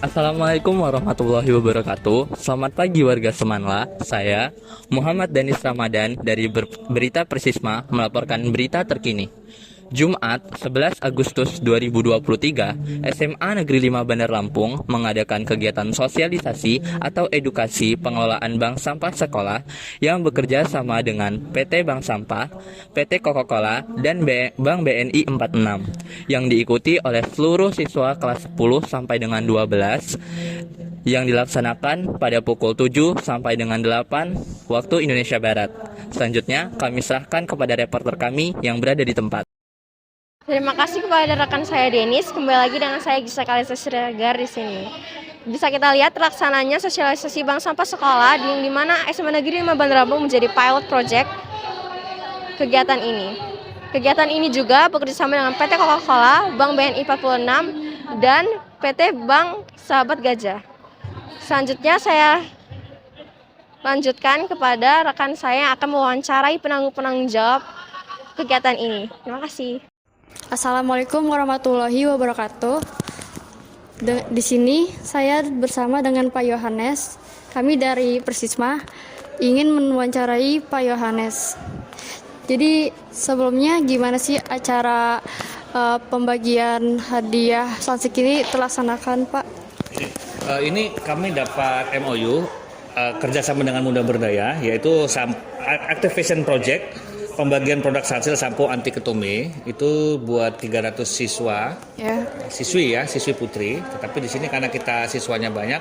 Assalamualaikum warahmatullahi wabarakatuh. Selamat pagi warga Semanla. Saya Muhammad Danis Ramadan dari Berita Persisma melaporkan berita terkini. Jumat 11 Agustus 2023, SMA Negeri 5 Bandar Lampung mengadakan kegiatan sosialisasi atau edukasi pengelolaan bank sampah sekolah yang bekerja sama dengan PT Bank Sampah, PT Coca-Cola, dan Bank BNI 46 yang diikuti oleh seluruh siswa kelas 10 sampai dengan 12 yang dilaksanakan pada pukul 7 sampai dengan 8 waktu Indonesia Barat. Selanjutnya, kami serahkan kepada reporter kami yang berada di tempat. Terima kasih kepada rekan saya Denis. Kembali lagi dengan saya Gisa Kalista Siregar di sini. Bisa kita lihat terlaksananya sosialisasi bank sampah sekolah di mana SMA Negeri 5 Bandar Lampung menjadi pilot project kegiatan ini. Kegiatan ini juga bekerjasama dengan PT Coca-Cola, Bank BNI 46, dan PT Bank Sahabat Gajah. Selanjutnya saya lanjutkan kepada rekan saya yang akan mewawancarai penanggung jawab kegiatan ini. Terima kasih. Assalamualaikum warahmatullahi wabarakatuh. Di sini saya bersama dengan Pak Yohanes. Kami dari Persisma ingin mewawancarai Pak Yohanes. Jadi sebelumnya gimana sih acara pembagian hadiah Sansik ini terlaksanakan, Pak? Ini kami dapat MOU kerjasama dengan Muda Berdaya, yaitu Activation Project. Pembagian produk Sunsil sampo anti ketumbe itu buat 300 siswa, siswi putri. Tetapi di sini karena kita siswanya banyak,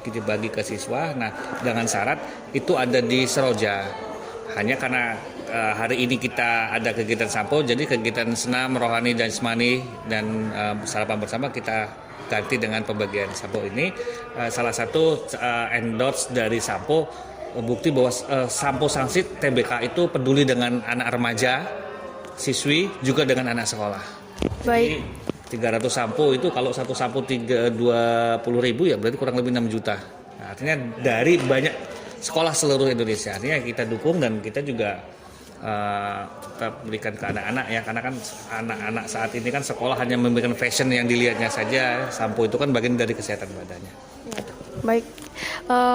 kita bagi ke siswa. Nah, dengan syarat itu ada di Seroja. Hanya karena hari ini kita ada kegiatan sampo, jadi kegiatan senam, rohani dan jasmani dan sarapan bersama kita ganti dengan pembagian sampo ini. Salah satu endorse dari sampo, bukti bahwa Sampo Sangsit TBK itu peduli dengan anak remaja, siswi, juga dengan anak sekolah. Baik. Jadi 300 sampo itu kalau satu sampo 20.000 ya berarti kurang lebih 6 juta. Nah, artinya dari banyak sekolah seluruh Indonesia. Artinya kita dukung dan kita juga tetap berikan ke anak-anak ya, karena kan anak-anak saat ini kan sekolah hanya memberikan fashion yang dilihatnya saja. Sampo itu kan bagian dari kesehatan badannya. Baik.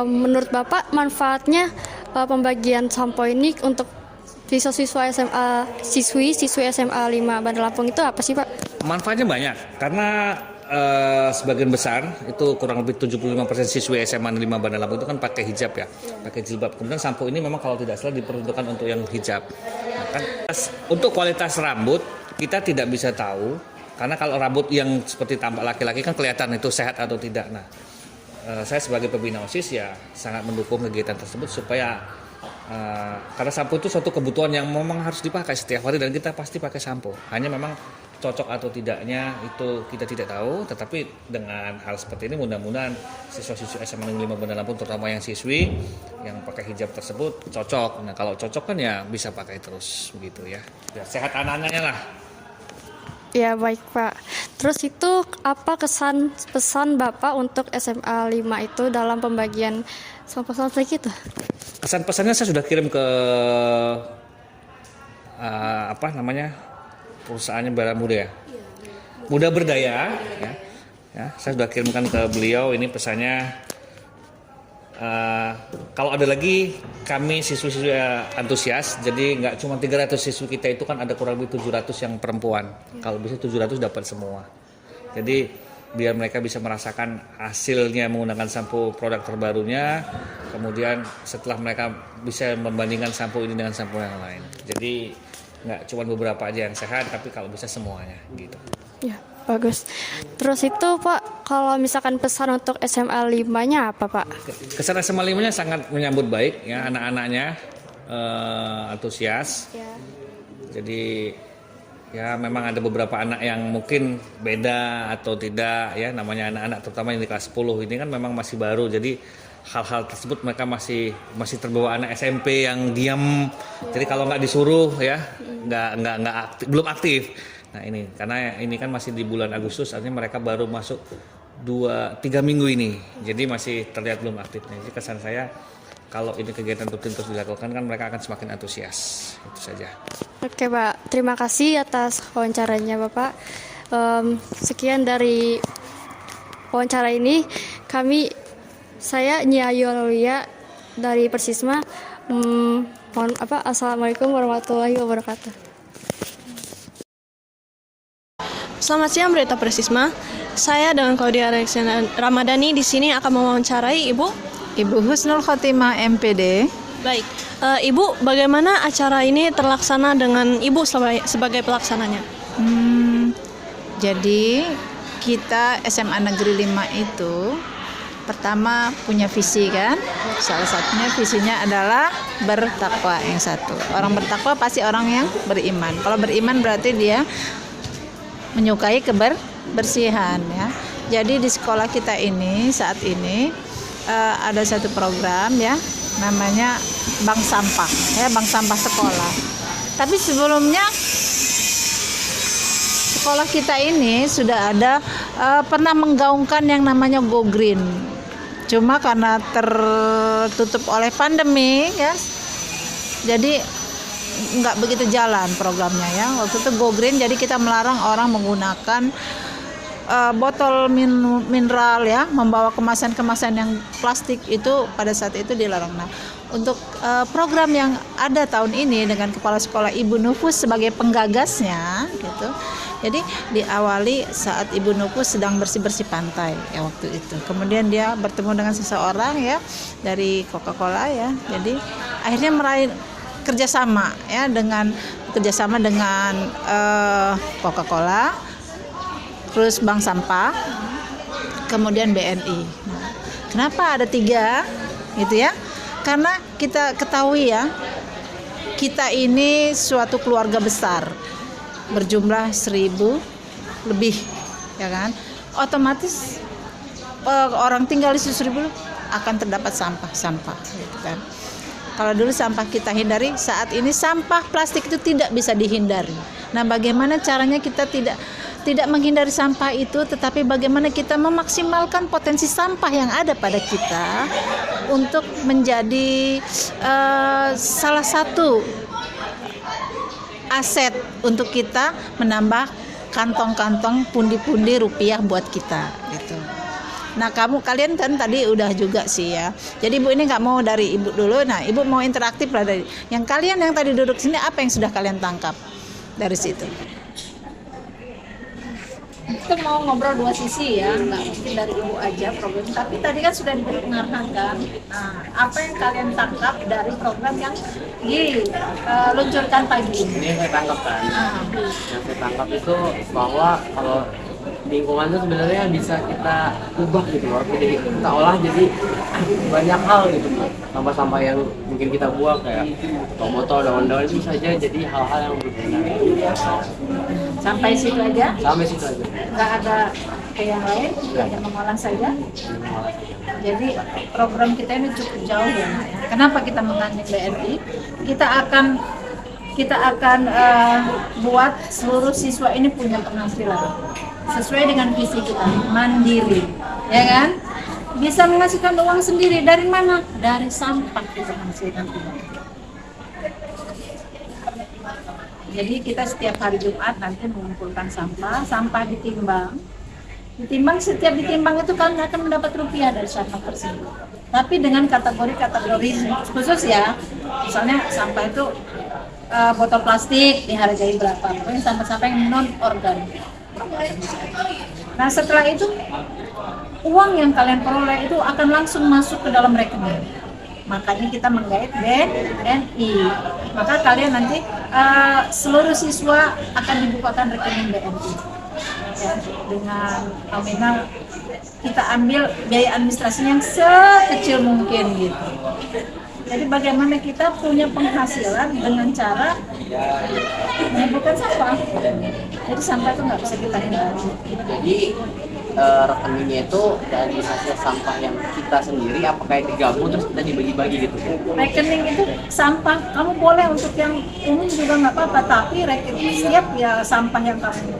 Menurut Bapak manfaatnya pembagian sampo ini untuk siswa SMA, siswi SMA 5 Bandar Lampung itu apa sih, Pak? Manfaatnya banyak karena sebagian besar itu kurang lebih 75% siswi SMA 5 Bandar Lampung itu kan pakai hijab ya, pakai jilbab. Kemudian sampo ini memang kalau tidak salah diperuntukkan untuk yang hijab. Nah, kan untuk kualitas rambut kita tidak bisa tahu karena kalau rambut yang seperti tampak laki-laki kan kelihatan itu sehat atau tidak. Nah, saya sebagai pembina OSIS ya sangat mendukung kegiatan tersebut supaya karena sampo itu suatu kebutuhan yang memang harus dipakai setiap hari dan kita pasti pakai sampo. Hanya memang cocok atau tidaknya itu kita tidak tahu, tetapi dengan hal seperti ini mudah-mudahan siswa-siswa SMA Negeri 5 Bandar Lampung terutama yang siswi yang pakai hijab tersebut cocok. Nah, kalau cocok kan ya bisa pakai terus begitu ya. Ya sehat anak-anaknya lah. Ya baik, Pak. Terus itu apa pesan Bapak untuk SMA 5 itu dalam pembagian sampah-sampah itu? Pesan-pesannya saya sudah kirim ke perusahaannya Muda ya. Muda Berdaya ya. Saya sudah kirimkan ke beliau ini pesannya. Kalau ada lagi kami siswi-siswi antusias, jadi nggak cuma 300 siswi kita itu kan ada kurang lebih 700 yang perempuan. Kalau bisa 700 dapat semua. Jadi biar mereka bisa merasakan hasilnya menggunakan sampo produk terbarunya. Kemudian setelah mereka bisa membandingkan sampo ini dengan sampo yang lain. Jadi nggak cuma beberapa aja yang sehat, tapi kalau bisa semuanya gitu. Ya, bagus. Terus itu Pak, kalau misalkan pesan untuk SMA 5-nya apa Pak? Kesan SMA 5-nya sangat menyambut baik ya, anak-anaknya antusias. Ya. Jadi ya memang ada beberapa anak yang mungkin beda atau tidak ya, namanya anak-anak terutama yang di kelas 10 ini kan memang masih baru. Jadi hal-hal tersebut mereka masih terbawa anak SMP yang diam. Jadi kalau nggak disuruh ya nggak aktif, belum aktif. Nah ini karena ini kan masih di bulan Agustus, artinya mereka baru masuk 2-3 minggu ini, jadi masih terlihat belum aktif. Jadi kesan saya kalau ini kegiatan rutin terus dilakukan kan mereka akan semakin antusias. Itu saja. Oke Pak, terima kasih atas wawancaranya Bapak. Sekian dari wawancara ini. Saya Nia Yoluya dari Persisma. Assalamualaikum warahmatullahi wabarakatuh. Selamat siang Berita Persisma. Saya dengan Claudia Alexandra Ramadhani di sini akan mewawancarai Ibu Husnul Khotimah MPD. Baik, Ibu, bagaimana acara ini terlaksana dengan Ibu sebagai pelaksananya? Jadi kita SMA Negeri 5 itu pertama punya visi kan. Salah satunya visinya adalah bertakwa yang satu. Orang bertakwa pasti orang yang beriman. Kalau beriman berarti dia menyukai kebersihan ya. Jadi di sekolah kita ini saat ini ada satu program ya, namanya bank sampah ya, bank sampah sekolah. Tapi sebelumnya sekolah kita ini sudah ada pernah menggaungkan yang namanya Go Green. Cuma karena tertutup oleh pandemi ya, jadi nggak begitu jalan programnya ya. Waktu itu Go Green, jadi kita melarang orang menggunakan botol mineral ya, membawa kemasan-kemasan yang plastik itu pada saat itu dilarang. Nah, untuk program yang ada tahun ini dengan Kepala Sekolah Ibu Nufus sebagai penggagasnya gitu. Jadi diawali saat Ibu Nufus sedang bersih-bersih pantai ya waktu itu. Kemudian dia bertemu dengan seseorang ya dari Coca-Cola ya. Jadi akhirnya meraih kerjasama dengan Coca-Cola, terus bank sampah, kemudian BNI. Nah, kenapa ada 3 gitu ya? Karena kita ketahui ya, kita ini suatu keluarga besar, berjumlah 1.000 lebih, ya kan? Otomatis orang tinggal di 1.000 akan terdapat sampah, gitu kan? Kalau dulu sampah kita hindari, saat ini sampah plastik itu tidak bisa dihindari. Nah, bagaimana caranya kita tidak menghindari sampah itu, tetapi bagaimana kita memaksimalkan potensi sampah yang ada pada kita untuk menjadi salah satu aset untuk kita menambah kantong-kantong pundi-pundi rupiah buat kita gitu. Nah, kalian kan tadi udah juga sih ya. Jadi Ibu ini nggak mau dari Ibu dulu. Nah, Ibu mau interaktif lah dari yang tadi duduk sini, apa yang sudah kalian tangkap dari situ? Kita mau ngobrol 2 sisi ya, nggak mungkin dari Ibu aja program. Tapi tadi kan sudah diperkenalkan kan. Nah, apa yang kalian tangkap dari program yang diluncurkan pagi ini? Ini saya tangkap kan. Yang saya tangkap itu bahwa kalau lingkungan itu sebenarnya bisa kita ubah gitu loh. Jadi kita olah jadi banyak hal gitu. Sampah-sampah yang mungkin kita buang kayak botol, daun-daun itu saja jadi hal-hal yang berguna. Sampai situ aja? Sampai situ aja. Nggak ada ke yang lain? Hanya mengolah saja? Jadi program kita ini cukup jauh ya. Kenapa kita menggandeng BNI? Kita akan buat seluruh siswa ini punya penghasilan sesuai dengan visi kita, mandiri, ya kan? Bisa menghasilkan uang sendiri. Dari mana? Dari sampah kita menghasilkan uang. Jadi kita setiap hari Jumat nanti mengumpulkan sampah ditimbang. Setiap ditimbang itu kan akan mendapat rupiah dari sampah tersebut. Tapi dengan kategori khusus ya. Misalnya sampah itu botol plastik dihargai berapa? Pokoknya sampah-sampah yang non organik. Nah, setelah itu uang yang kalian peroleh itu akan langsung masuk ke dalam rekening. Makanya kita menggait BNI. Maka kalian nanti seluruh siswa akan dibukakan rekening BNI. Ya, dengan nominal kita ambil biaya administrasinya yang sekecil mungkin gitu. Jadi bagaimana kita punya penghasilan dengan cara menyembuhkan sampah. Jadi sampah itu nggak bisa kita hindari. Jadi rekeningnya itu dari hasil sampah yang kita sendiri, apakah digabung terus kita dibagi-bagi gitu? Rekening itu sampah, kamu boleh untuk yang umum juga nggak apa-apa, tapi rekening setiap ya sampah yang kamu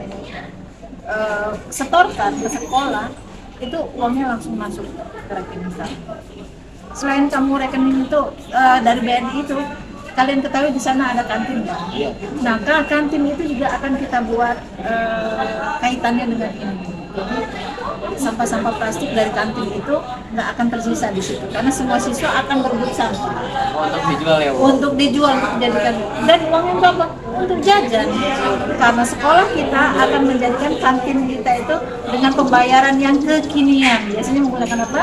setorkan ke sekolah itu uangnya langsung masuk ke rekening kamu. Selain kamu rekening itu dari BNI itu, kalian ketahui di sana ada kantin kan? Nah, kantin itu juga akan kita buat kaitannya dengan ini. Jadi sampah-sampah plastik dari kantin itu nggak akan tersisa di situ karena semua siswa akan berebut sampah Untuk dijual ya Bu? untuk dijual, untuk dijadikan, dan uangnya untuk apa? Untuk jajan. Karena sekolah kita akan menjadikan kantin kita itu dengan pembayaran yang kekinian. Biasanya menggunakan apa?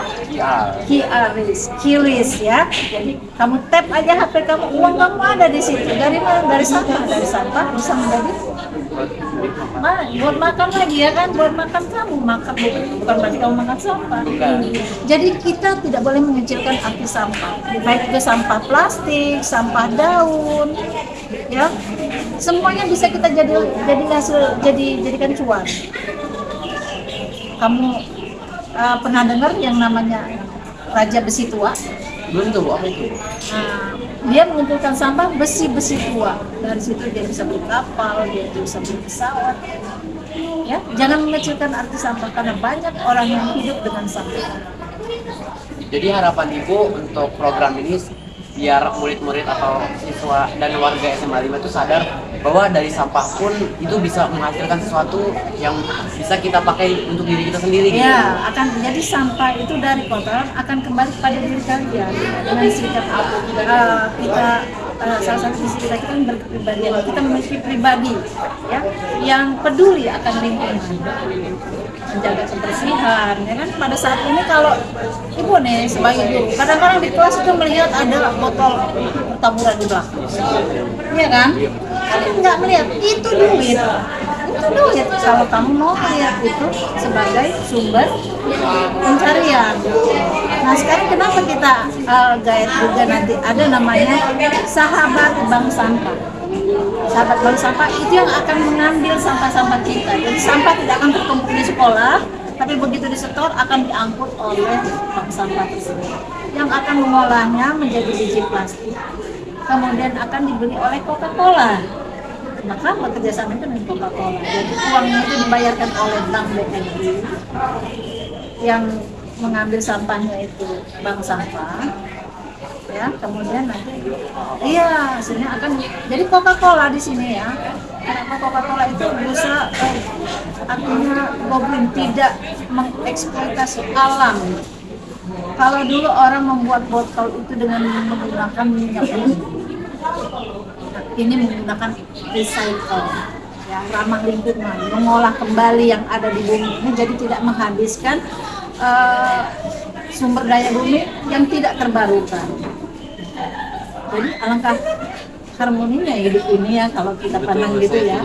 QRIS ya. Jadi kamu tap aja HP kamu, uang kamu ada di situ. Dari mana? Dari sampah bisa menjadi buat makan lagi ya kan, buat makan kamu makan, bukan berarti kamu makan sampah. Jadi kita tidak boleh mengecilkan arti sampah, baik itu sampah plastik, sampah daun, ya semuanya bisa kita jadikan cuan. Kamu pernah dengar yang namanya Raja Besi Tua? Belum tuh Bu, apa itu? Nah, dia mengumpulkan sampah besi-besi tua. Dari situ dia bisa beli kapal, dia bisa beli pesawat. Ya, jangan mengecilkan arti sampah karena banyak orang yang hidup dengan sampah. Jadi harapan Ibu untuk program ini biar murid-murid atau siswa dan warga SMA 5 itu sadar bahwa dari sampah pun itu bisa menghasilkan sesuatu yang bisa kita pakai untuk diri kita sendiri gitu. Ya, akan jadi sampah itu dari kotoran akan kembali pada diri kalian dengan sikap kita salah satu visi kita kan berkepribadian, kita memiliki pribadi ya yang peduli akan lingkungan, menjaga kebersihan ya kan. Pada saat ini kalau ibu nih sebagai guru kadang-kadang di kelas itu melihat ada botol bertaburan di belakang, iya kan? Kalian nggak melihat itu duit. Kalau kamu mau melihat itu sebagai sumber pencarian. Nah sekarang kenapa kita guide juga nanti ada namanya sahabat bank sampah. Sahabat bank sampah itu yang akan mengambil sampah-sampah kita. Jadi sampah tidak akan tertumpuk di sekolah, tapi begitu disetor akan diangkut oleh bank sampah tersebut yang akan mengolahnya menjadi biji plastik. Kemudian akan dibeli oleh Coca-Cola. Maka bekerjasama itu dengan Coca-Cola. Jadi uangnya itu dibayarkan oleh Bank BNI yang mengambil sampahnya itu bank sampah. Ya, kemudian nanti hasilnya akan jadi Coca-Cola di sini ya. Karena Coca-Cola itu berusaha artinya Goblin tidak mengeksploitasi alam. Kalau dulu orang membuat botol itu dengan menggunakan minyak bumi, ini menggunakan recycle, ya, ramah lingkungan, mengolah kembali yang ada di bumi ini, jadi tidak menghabiskan sumber daya bumi yang tidak terbarukan. Jadi alangkah harmoninya hidup ini ya kalau kita pandang gitu ya.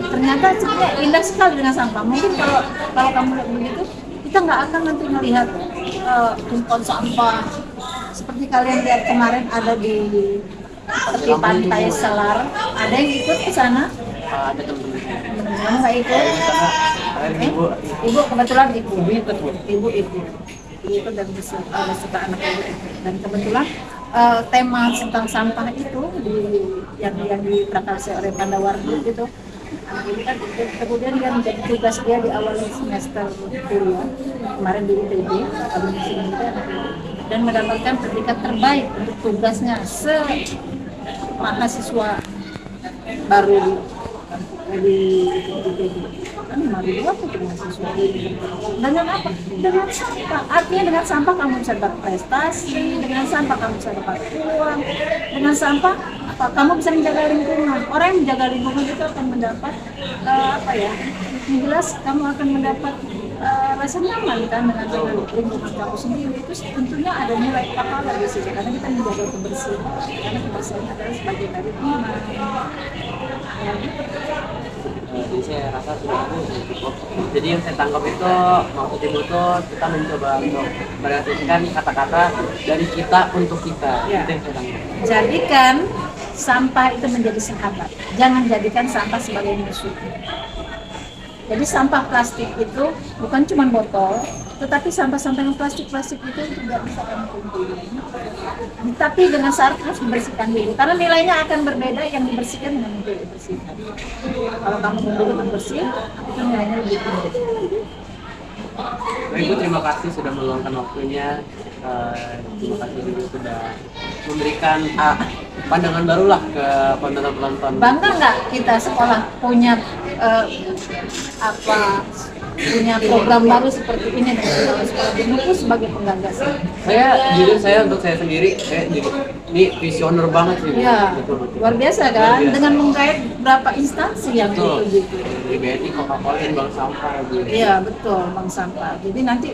Ternyata sebenarnya indah sekali dengan sampah. Mungkin kalau kamu lihat begitu, kita nggak akan nanti melihat tumpukan sampah seperti kalian lihat kemarin ada di seperti pantai Selar. Ada yang ikut ke sana? Ada teman-teman. Kamu nggak ikut? Ibu kebetulan ikut. Ibu ikut dan beserta anak ibu. Dan kebetulan tema tentang sampah itu yang diprakarsa oleh Pandawardi itu. Anak ibu kan kemudian dia menjadi tugas dia di awal semester kuliah kemarin di ITB, alumni militer, dan mendapatkan predikat terbaik untuk tugasnya mahasiswa baru di ITB. Kan 5.000 apa itu mahasiswa? Dengan apa? Dengan sampah. Artinya dengan sampah kamu bisa dapat prestasi, dengan sampah kamu bisa dapat uang, dengan sampah kamu bisa menjaga lingkungan. Orang yang menjaga lingkungan itu akan mendapat yang jelas kamu akan mendapat rasa nyaman kan dengan lingkungan kamu sendiri. Itu tentunya ada nilai pahala di situ karena kita menjaga kebersihan. Karena kebersihan adalah sebagian dari iman. Ya, gitu. Jadi saya rasa sudah cukup. Jadi yang saya tangkap itu maksud ibu itu kita mencoba untuk merealisasikan kata-kata dari kita untuk kita. Ya. Itu yang saya tangkap. Jadikan sampah itu menjadi sahabat. Jangan jadikan sampah sebagai musuh. Jadi sampah plastik itu bukan cuma botol, tetapi sampah-sampah yang plastik itu juga bisa kamu kumpulkan. Tapi dengan syarat harus dibersihkan dulu, karena nilainya akan berbeda yang dibersihkan dengan yang tidak dibersihkan. Kalau kamu kumpul dengan bersih, itu nilainya lebih tinggi. Ibu terima kasih sudah meluangkan waktunya. Terima kasih Ibu sudah memberikan pandangan barulah ke penonton-penonton. Bangga nggak kita sekolah punya punya program baru seperti ini nih, sekolah Binus sebagai penggagas. Jujur untuk saya sendiri, ini visioner banget sih. Ya, luar biasa kan, dengan menggait berapa instansi yang gitu. Dari BNI, Coca-Cola, dan Bank Sampah. Iya betul, Bank Sampah. Jadi nanti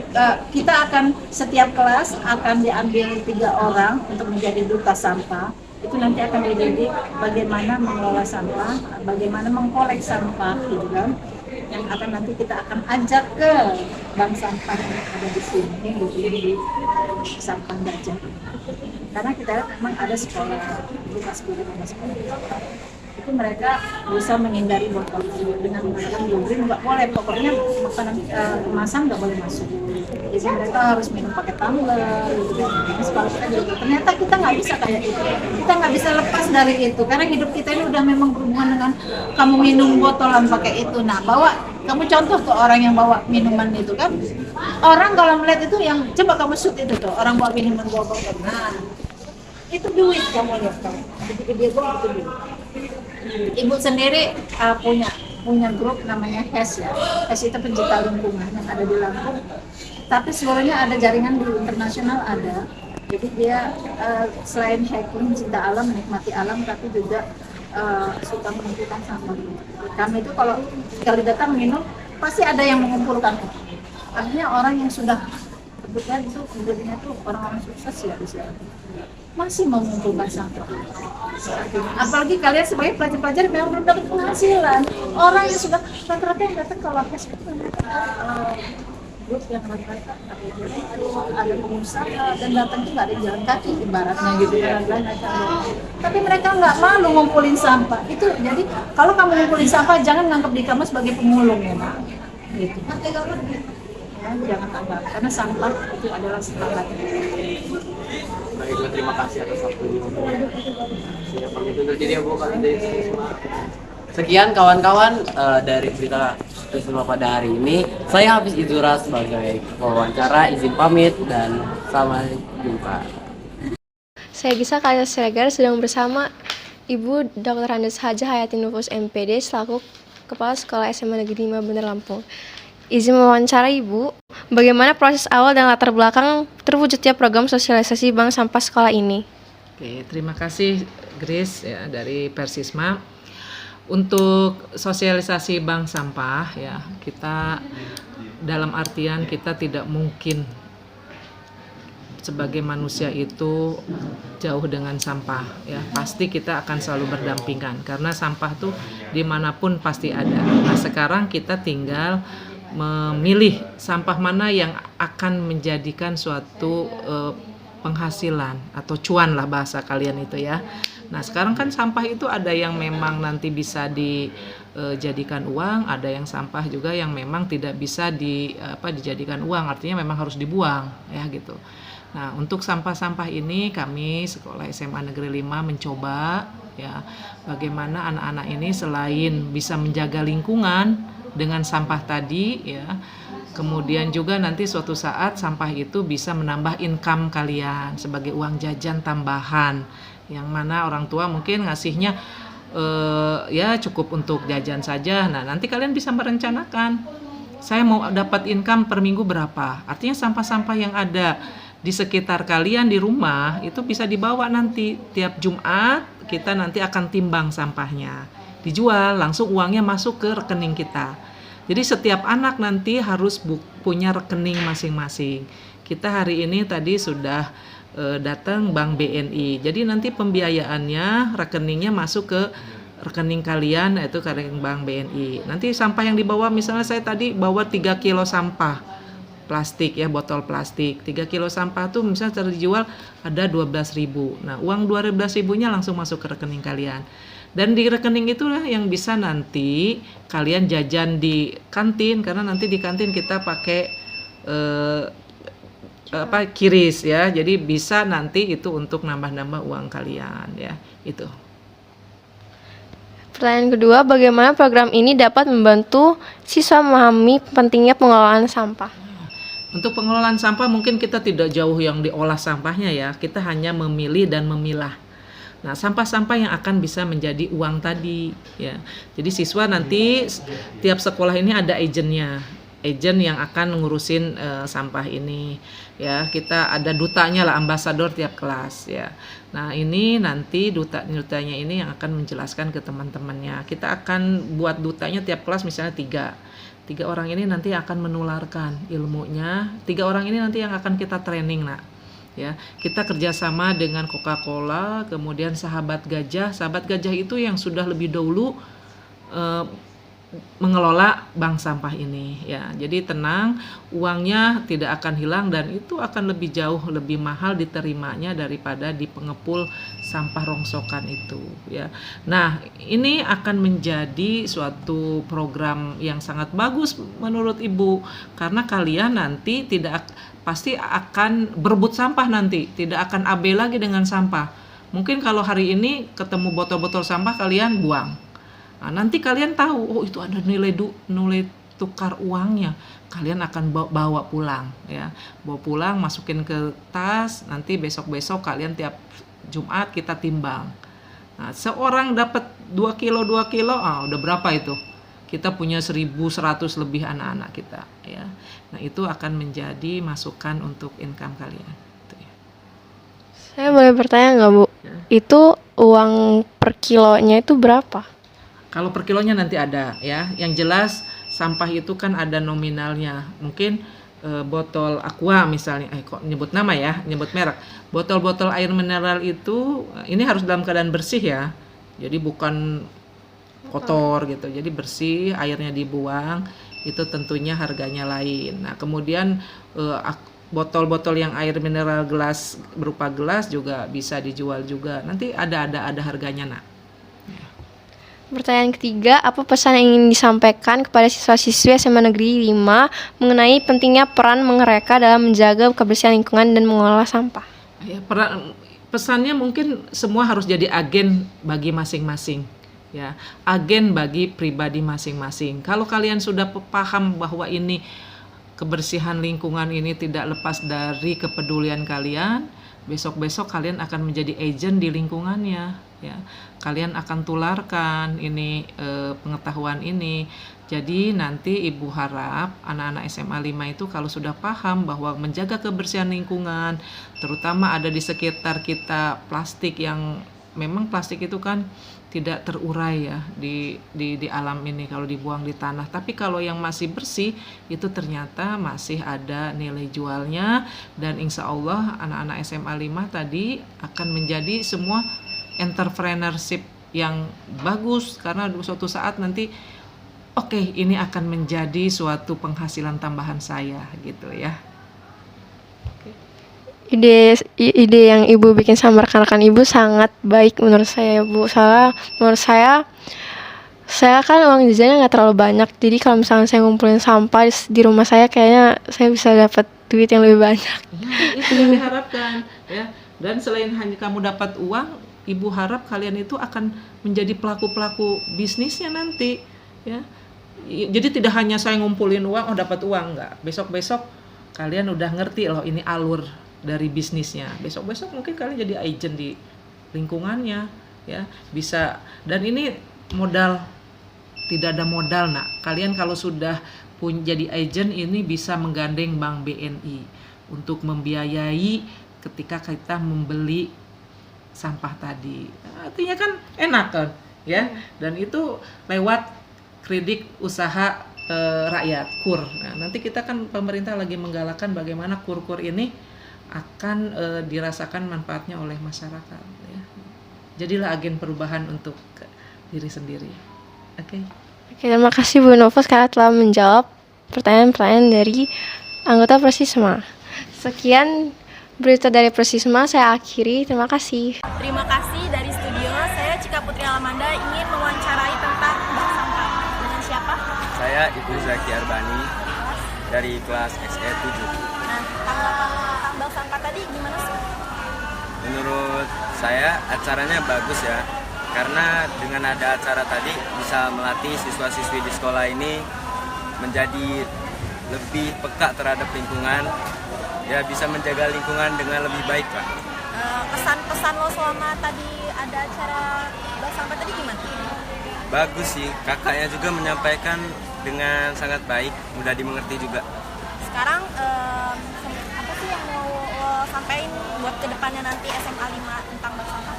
kita akan setiap kelas akan diambil 3 orang untuk menjadi duta sampah. Itu nanti akan dididik bagaimana mengelola sampah, bagaimana mengkolek sampah, gitu kan. Yang akan nanti kita akan ajak ke bank sampah yang ada di sini, yang di sampah Gajah. Karena kita lihat memang ada sekolah, bekas guru ada sekolah. Itu mereka bisa menghindari botol dengan menggunakan Go-Green, nggak boleh, pokoknya makanan kemasan nggak boleh masuk. Jadi mereka harus minum pakai tumbler gitu kan. Sekolah kita juga ternyata kita nggak bisa kayak itu, kita nggak bisa lepas dari itu karena hidup kita ini udah memang berhubungan dengan kamu minum botolan pakai itu. Nah, bawa kamu contoh ke orang yang bawa minuman itu kan, orang kalau melihat itu yang coba kamu shoot itu tuh orang bawa minuman botol, nah itu duit kamu lihat kamu, ketika dia bawa itu duit. Ibu sendiri punya grup namanya HES ya. HES itu pencinta lingkungan yang ada di Lampung. Tapi sebenarnya ada jaringan di internasional ada. Jadi dia selain hiking, cinta alam, menikmati alam, tapi juga suka mengumpulkan sampah. Kami itu kalau sekali datang minum pasti ada yang mengumpulkan. Artinya orang yang sudah kebetulan itu hidupnya tuh orang-orang sukses ya di sini. Masih mengumpulkan sampah. Apalagi kalian sebagai pelajar-pelajar memang belum dapat penghasilan. Orang yang sudah rata-rata yang datang kalau HES itu grup yang rata-rata ada pengusaha dan datang itu nggak ada jalan kaki ibaratnya gitu kan. Tapi mereka nggak malu ngumpulin sampah. Itu jadi kalau kamu ngumpulin sampah jangan nganggap diri kamu sebagai pemulung ya Mak. Gitu. Jangan anggap karena sampah itu adalah semangat. Baiklah, terima kasih atas waktunya. Saya pamit undur diri ya Bu. Sekian kawan-kawan dari Berita Prisma pada hari ini. Saya Hafiz Idura sebagai wawancara, izin pamit dan sampai jumpa. Saya Gisa Kalisa Siregar sedang bersama Ibu Dr. Andes Haja Hayati Nufus MPD selaku Kepala Sekolah SMA Negeri 5 Bandar Lampung. Izin mewawancara Ibu, bagaimana proses awal dan latar belakang terwujudnya program sosialisasi bank sampah sekolah ini? Oke, terima kasih Grace ya dari Persisma. Untuk sosialisasi bank sampah ya, kita dalam artian kita tidak mungkin sebagai manusia itu jauh dengan sampah ya, pasti kita akan selalu berdampingan karena sampah tuh dimanapun pasti ada. Nah sekarang kita tinggal memilih sampah mana yang akan menjadikan suatu penghasilan atau cuan lah bahasa kalian itu ya. Nah sekarang kan sampah itu ada yang memang nanti bisa dijadikan uang, ada yang sampah juga yang memang tidak bisa dijadikan uang, artinya memang harus dibuang ya gitu. Nah untuk sampah-sampah ini kami Sekolah SMA Negeri 5 mencoba ya bagaimana anak-anak ini selain bisa menjaga lingkungan dengan sampah tadi ya, kemudian juga nanti suatu saat sampah itu bisa menambah income kalian sebagai uang jajan tambahan yang mana orang tua mungkin ngasihnya ya cukup untuk jajan saja. Nah nanti kalian bisa merencanakan saya mau dapat income per minggu berapa, artinya sampah-sampah yang ada di sekitar kalian di rumah itu bisa dibawa nanti tiap Jumat kita nanti akan timbang sampahnya, dijual langsung uangnya masuk ke rekening kita. Jadi setiap anak nanti harus punya rekening masing-masing. Kita hari ini tadi sudah datang Bank BNI. Jadi nanti pembiayaannya rekeningnya masuk ke rekening kalian yaitu rekening Bank BNI. Nanti sampah yang dibawa misalnya saya tadi bawa 3 kilo sampah plastik ya, botol plastik. 3 kilo sampah tuh misalnya terjual ada 12.000. Nah, uang 12.000-nya langsung masuk ke rekening kalian. Dan di rekening itulah yang bisa nanti kalian jajan di kantin karena nanti di kantin kita pakai kiris ya. Jadi bisa nanti itu untuk nambah-nambah uang kalian ya. Itu. Pertanyaan kedua, bagaimana program ini dapat membantu siswa memahami pentingnya pengelolaan sampah? Untuk pengelolaan sampah mungkin kita tidak jauh yang diolah sampahnya ya. Kita hanya memilih dan memilah. Nah, sampah-sampah yang akan bisa menjadi uang tadi ya. Jadi siswa nanti tiap sekolah ini ada agennya. agent yang akan ngurusin sampah ini ya. Kita ada dutanya lah, ambasador tiap kelas ya. Nah ini nanti dutanya ini yang akan menjelaskan ke teman-temannya. Kita akan buat dutanya tiap kelas misalnya 3 orang ini nanti akan menularkan ilmunya. 3 orang ini nanti yang akan kita training nak ya. Kita kerjasama dengan Coca-Cola, kemudian Sahabat Gajah. Sahabat Gajah itu yang sudah lebih dahulu mengelola bank sampah ini ya. Jadi tenang, uangnya tidak akan hilang dan itu akan lebih jauh lebih mahal diterimanya daripada di pengepul sampah rongsokan itu ya. Nah, ini akan menjadi suatu program yang sangat bagus menurut Ibu karena kalian nanti pasti akan berebut sampah nanti, tidak akan abe lagi dengan sampah. Mungkin kalau hari ini ketemu botol-botol sampah kalian buang. Nah, nanti kalian tahu, oh itu ada nilai tukar uangnya. Kalian akan bawa pulang ya. Bawa pulang, masukin ke tas, nanti besok-besok kalian tiap Jumat kita timbang. Nah, seorang dapat 2 kilo, udah berapa itu? Kita punya 1.100 lebih anak-anak kita ya. Nah, itu akan menjadi masukan untuk income kalian. Gitu ya. Saya boleh bertanya nggak Bu? Ya. Itu uang per kilonya itu berapa? Kalau per kilonya nanti ada ya. Yang jelas sampah itu kan ada nominalnya. Mungkin botol Aqua misalnya, kok nyebut nama ya, nyebut merek. Botol-botol air mineral itu ini harus dalam keadaan bersih ya. Jadi bukan kotor gitu. Jadi bersih, airnya dibuang, itu tentunya harganya lain. Nah, kemudian botol-botol yang air mineral gelas berupa gelas juga bisa dijual juga. Nanti ada harganya nak. Pertanyaan ketiga, apa pesan yang ingin disampaikan kepada siswa-siswi SMA Negeri 5 mengenai pentingnya peran mereka dalam menjaga kebersihan lingkungan dan mengelola sampah? Ya, pesannya mungkin semua harus jadi agen bagi masing-masing. Ya, agen bagi pribadi masing-masing. Kalau kalian sudah paham bahwa ini kebersihan lingkungan ini tidak lepas dari kepedulian kalian, besok-besok kalian akan menjadi agent di lingkungannya. Ya, kalian akan tularkan ini pengetahuan ini. Jadi nanti Ibu harap anak-anak SMA 5 itu kalau sudah paham bahwa menjaga kebersihan lingkungan, terutama ada di sekitar kita plastik yang memang plastik itu kan tidak terurai ya di alam ini kalau dibuang di tanah. Tapi kalau yang masih bersih itu ternyata masih ada nilai jualnya dan insya Allah anak-anak SMA 5 tadi akan menjadi semua entrepreneurship yang bagus karena suatu saat nanti oke, ini akan menjadi suatu penghasilan tambahan saya gitu ya. Ide yang Ibu bikin sama rekan-rekan Ibu sangat baik menurut saya Bu. Soalnya menurut saya kan uang jajannya nggak terlalu banyak. Jadi kalau misalnya saya ngumpulin sampah di rumah saya, kayaknya saya bisa dapat duit yang lebih banyak. Itu yang diharapkan ya. Dan selain hanya kamu dapat uang, Ibu harap kalian itu akan menjadi pelaku-pelaku bisnisnya nanti ya. Jadi tidak hanya saya ngumpulin uang, dapat uang, enggak. Besok-besok kalian udah ngerti loh ini alur dari bisnisnya. Besok-besok mungkin kalian jadi agent di lingkungannya ya. Bisa, dan ini modal, tidak ada modal nak. Kalian kalau sudah jadi agent ini bisa menggandeng Bank BNI untuk membiayai ketika kita membeli sampah tadi. Artinya kan enak kan ya. Dan itu lewat kredit usaha rakyat KUR. Nah, nanti kita kan pemerintah lagi menggalakkan bagaimana KUR-KUR ini akan dirasakan manfaatnya oleh masyarakat ya. Jadilah agen perubahan untuk diri sendiri. Oke, terima kasih Bu Novo sekarang telah menjawab pertanyaan-pertanyaan dari anggota Persisma. Sekian berita dari Persisma, saya akhiri. Terima kasih. Terima kasih dari studio. Saya Cika Putri Alamanda ingin mewawancarai tentang bank sampah. Dengan siapa? Saya Ibu Zaki Arbani dari kelas SE 7. Nah, tanggapan tentang bank sampah tadi gimana sih? Menurut saya acaranya bagus ya. Karena dengan ada acara tadi bisa melatih siswa-siswi di sekolah ini menjadi lebih peka terhadap lingkungan. Ya, bisa menjaga lingkungan dengan lebih baik Pak. Kesan-pesan lo selama tadi ada acara bank sampah tadi gimana? Bagus sih, kakaknya juga menyampaikan dengan sangat baik, mudah dimengerti juga. Sekarang apa sih yang mau lo sampaikan buat kedepannya nanti SMA 5 tentang bank sampah?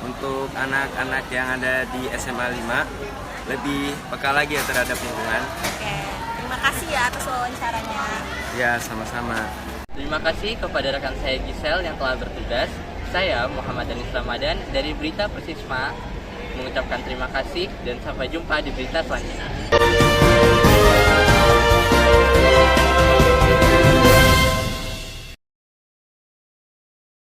Untuk anak-anak yang ada di SMA 5 lebih peka lagi ya terhadap lingkungan. Oke, terima kasih ya atas wawancaranya. Ya, sama-sama. Terima kasih kepada rekan saya Giselle yang telah bertugas. Saya Muhammad Danis Ramadan dari Berita Persisma mengucapkan terima kasih dan sampai jumpa di berita selanjutnya.